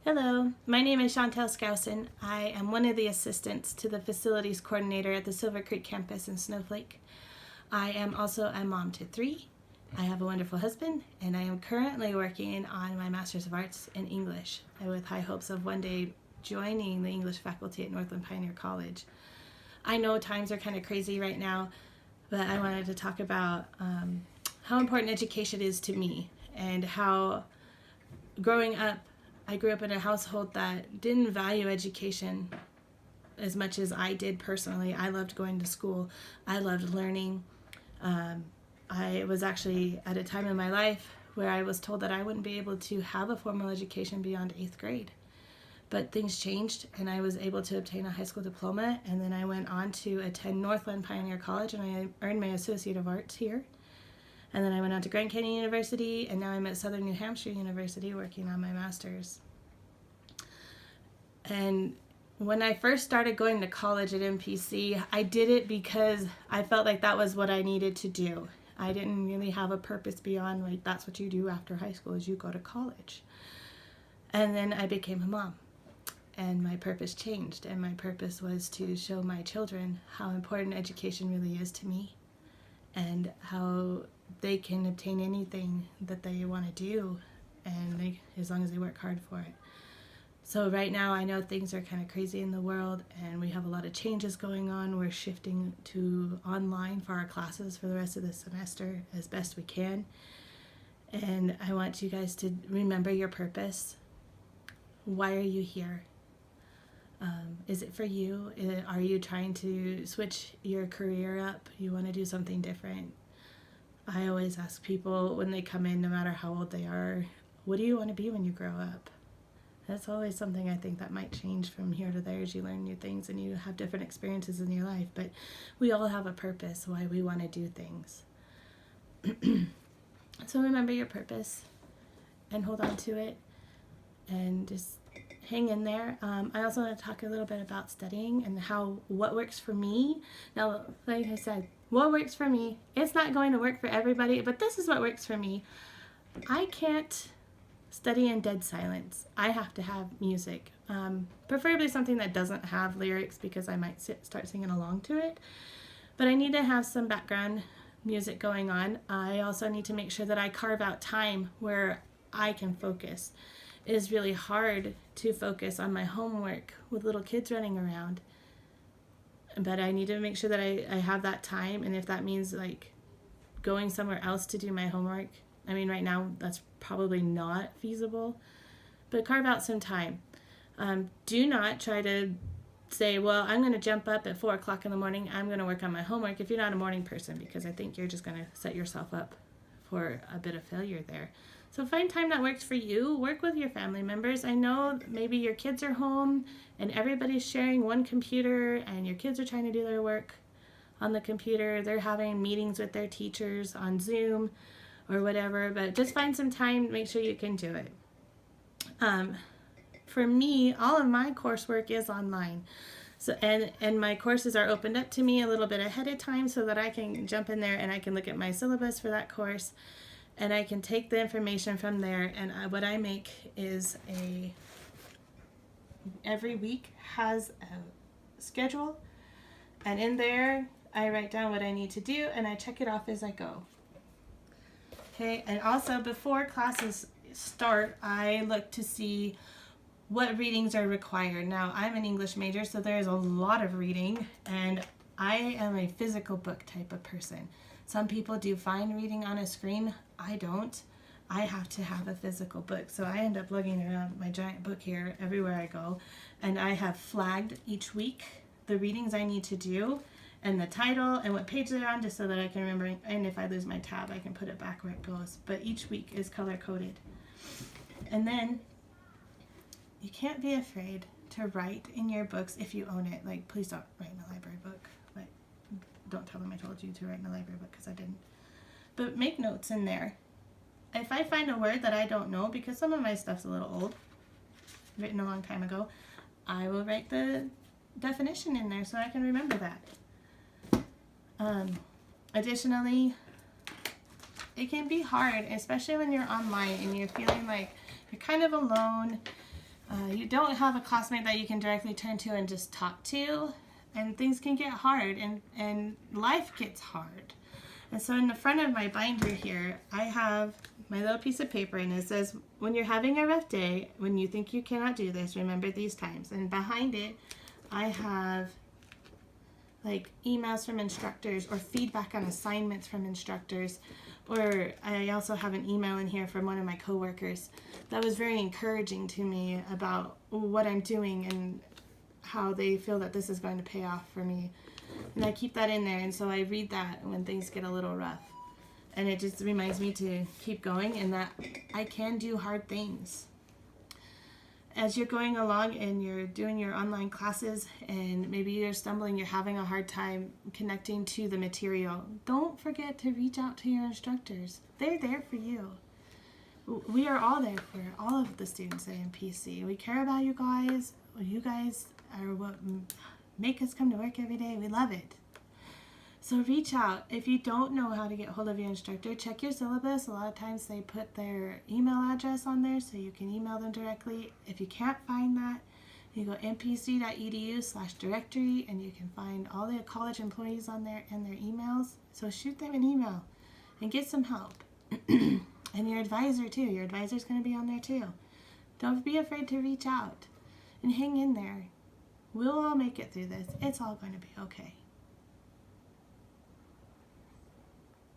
Hello, my name is Shawntel Skousen. I am one of the assistants to the facilities coordinator at the Silver Creek campus in Snowflake. I am also a mom to 3. I have a wonderful husband, and I am currently working on my Master's of Arts in English with high hopes of one day joining the English faculty at Northland Pioneer College. I know times are kind of crazy right now, but I wanted to talk about how important education is to me and how growing up, I grew up in a household that didn't value education as much as I did personally. I loved going to school. I loved learning. I was actually at a time in my life where I was told that I wouldn't be able to have a formal education beyond 8th grade. But things changed, and I was able to obtain a high school diploma, and then I went on to attend Northland Pioneer College, and I earned my Associate of Arts here. And then I went on to Grand Canyon University, and now I'm at Southern New Hampshire University working on my master's. And when I first started going to college at NPC, I did it because I felt like that was what I needed to do. I didn't really have a purpose beyond, like, that's what you do after high school is you go to college. And then I became a mom, and my purpose changed, and my purpose was to show my children how important education really is to me and how they can obtain anything that they want to do, and as long as they work hard for it. So right now I know things are kind of crazy in the world, and we have a lot of changes going on. We're shifting to online for our classes for the rest of the semester as best we can. And I want you guys to remember your purpose. Why are you here? Is it for you? Are you trying to switch your career up? You want to do something different? I always ask people when they come in, no matter how old they are, what do you want to be when you grow up? That's always something I think that might change from here to there as you learn new things and you have different experiences in your life. But we all have a purpose why we want to do things. So remember your purpose and hold on to it and just hang in there. I also want to talk a little bit about studying and what works for me. Now, like I said, what works for me, it's not going to work for everybody, but this is what works for me. I can't study in dead silence. I have to have music, preferably something that doesn't have lyrics because I might start singing along to it. But I need to have some background music going on. I also need to make sure that I carve out time where I can focus. It is really hard to focus on my homework with little kids running around. But I need to make sure that I have that time, and if that means like going somewhere else to do my homework, I mean right now that's probably not feasible, but carve out some time. Do not try to say, well, I'm going to jump up at 4 o'clock in the morning, I'm going to work on my homework if you're not a morning person, because I think you're just going to set yourself up for a bit of failure there. So find time that works for you. Work with your family members. I know maybe your kids are home and everybody's sharing one computer and your kids are trying to do their work on the computer. They're having meetings with their teachers on Zoom or whatever, but just find some time, make sure you can do it. For me, all of my coursework is online. So and my courses are opened up to me a little bit ahead of time so that I can jump in there and I can look at my syllabus for that course. And I can take the information from there, and what I make is every week has a schedule, and in there I write down what I need to do and I check it off as I go. Okay, and also before classes start, I look to see what readings are required. Now, I'm an English major, so there's a lot of reading, and I am a physical book type of person. Some people do fine reading on a screen. I don't. I have to have a physical book. So I end up lugging around my giant book here everywhere I go. And I have flagged each week the readings I need to do and the title and what page they're on, just so that I can remember. And if I lose my tab, I can put it back where it goes. But each week is color coded. And then you can't be afraid to write in your books if you own it. Like, please don't write in a library book. Like, don't tell them I told you to write in a library book, because I didn't. But make notes in there. If I find a word that I don't know, because some of my stuff's a little old, written a long time ago, I will write the definition in there so I can remember that. Additionally, it can be hard, especially when you're online and you're feeling like you're kind of alone. You don't have a classmate that you can directly turn to and just talk to, and things can get hard, and life gets hard. And so in the front of my binder here, I have my little piece of paper, and it says, when you're having a rough day, when you think you cannot do this, remember these times. And behind it, I have like emails from instructors or feedback on assignments from instructors. Or I also have an email in here from one of my coworkers that was very encouraging to me about what I'm doing and how they feel that this is going to pay off for me. And I keep that in there, and so I read that when things get a little rough. And it just reminds me to keep going and that I can do hard things. As you're going along and you're doing your online classes and maybe you're stumbling, you're having a hard time connecting to the material, don't forget to reach out to your instructors. They're there for you. We are all there for all of the students at NPC. We care about you guys. You guys are what make us come to work every day. We love it. So reach out. If you don't know how to get hold of your instructor, check your syllabus. A lot of times they put their email address on there so you can email them directly. If you can't find that, you go npc.edu/directory and you can find all the college employees on there and their emails. So shoot them an email and get some help. And your advisor too. Your advisor's going to be on there too. Don't be afraid to reach out and hang in there. We'll all make it through this. It's all going to be okay.